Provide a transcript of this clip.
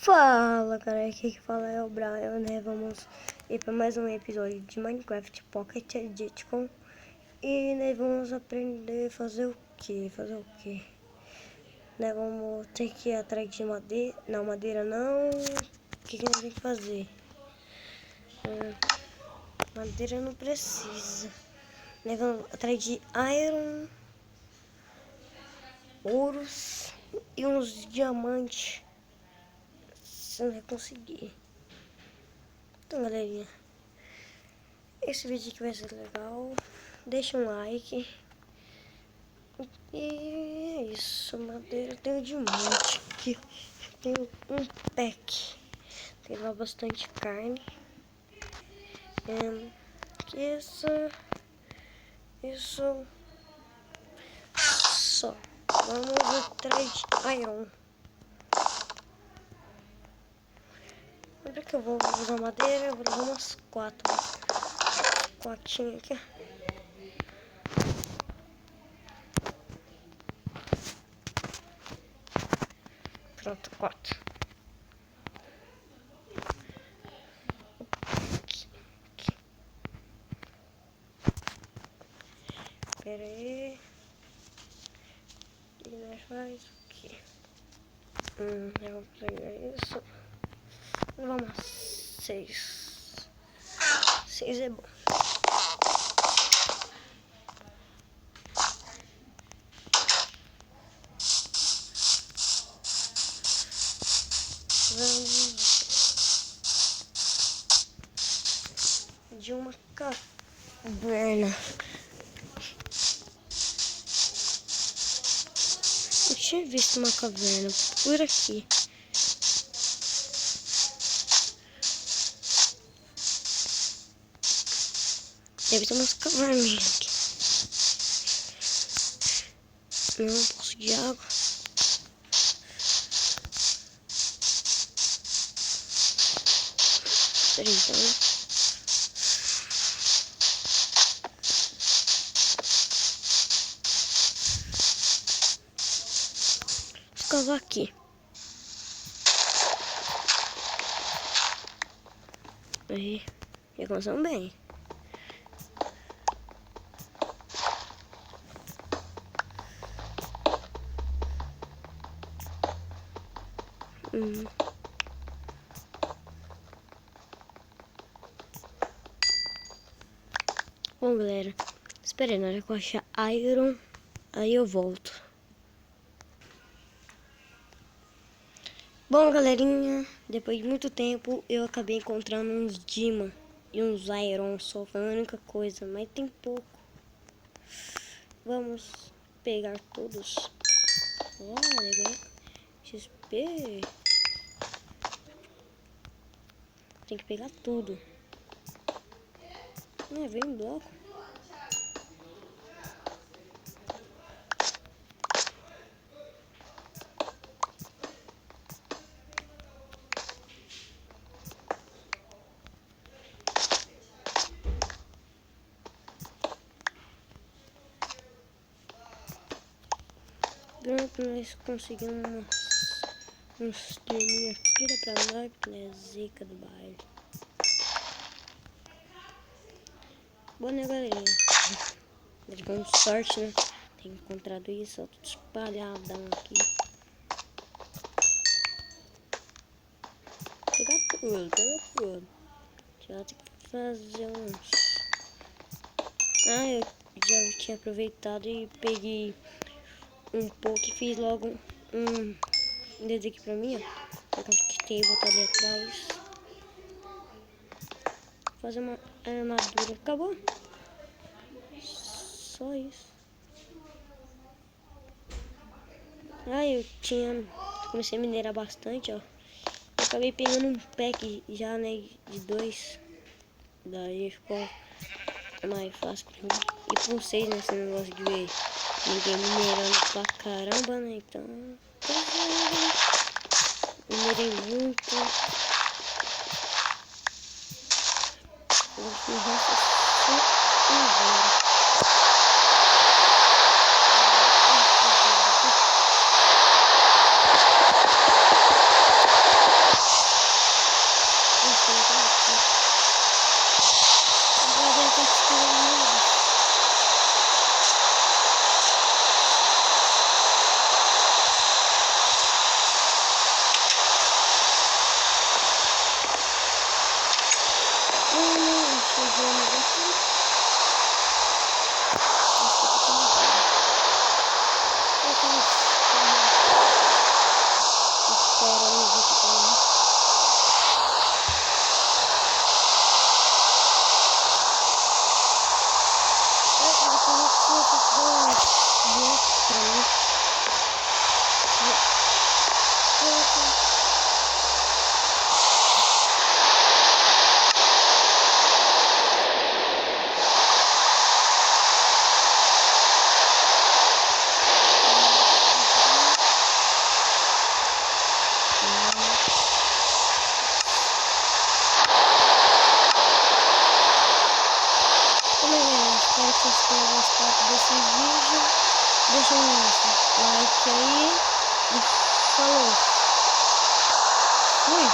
Fala galera, aqui que fala é o Brian, né? Vamos ir para mais um episódio de Minecraft Pocket Edition. E né, vamos aprender a fazer o que? Né, vamos ter que ir atrás de madeira. Não, madeira não. O que nós temos que fazer? Madeira não precisa. Né, vamos atrás de iron, ouros e uns diamantes. Se não vai conseguir. Então galerinha, esse vídeo aqui vai ser legal, deixa um like. E é isso, madeira tem de monte aqui. Tenho um pack, tem lá bastante carne. Isso só. Vamos atrás de iron. Lembra que eu vou usar madeira? Eu vou levar umas 4 aqui. Pronto, 4. Pera aí. E nós faz o quê? Eu vou pegar isso. Vamos, 6. 6 é bom. De uma caverna. Eu tinha visto uma caverna por aqui. Deve ter umas caverninhas aqui. Não, um poço de água. Peraí, então. Cavar aqui. Aí, já começamos bem. Bom galera, espera aí, na hora que eu achar iron, aí eu volto. Bom galerinha, depois de muito tempo eu acabei encontrando uns diamond e uns iron, só foi a única coisa, mas tem pouco. Vamos pegar todos. Olha, XP. Tem que pegar tudo. Não, veio um bloco. Pronto, nós conseguimos uns turminhos. Tira pra nós, porque é zica do baile. Bom, né, galerinha? Com sorte, né? Tem encontrado isso, ó, tudo espalhadão aqui. Pega tudo. Já tem que fazer uns. Eu já tinha aproveitado e peguei um pouco e fiz logo um dedo aqui pra mim, ó. Que tem botar ali atrás. Fazer uma armadura. Acabou. Só isso. Comecei a minerar bastante, ó. Acabei pegando um pack já, né, de 2. Daí ficou mais fácil pra mim. E por 6 nesse negócio de ver ninguém minerando pra caramba, né? Então, minerei muito. O resto foi embora. fugimos aqui. Acho que eu tô com medo. Esperamos aqui também. Eu vou fazer um bloco pra mim. Espero que vocês tenham gostado desse vídeo. Deixa um like aí e falou. Fui!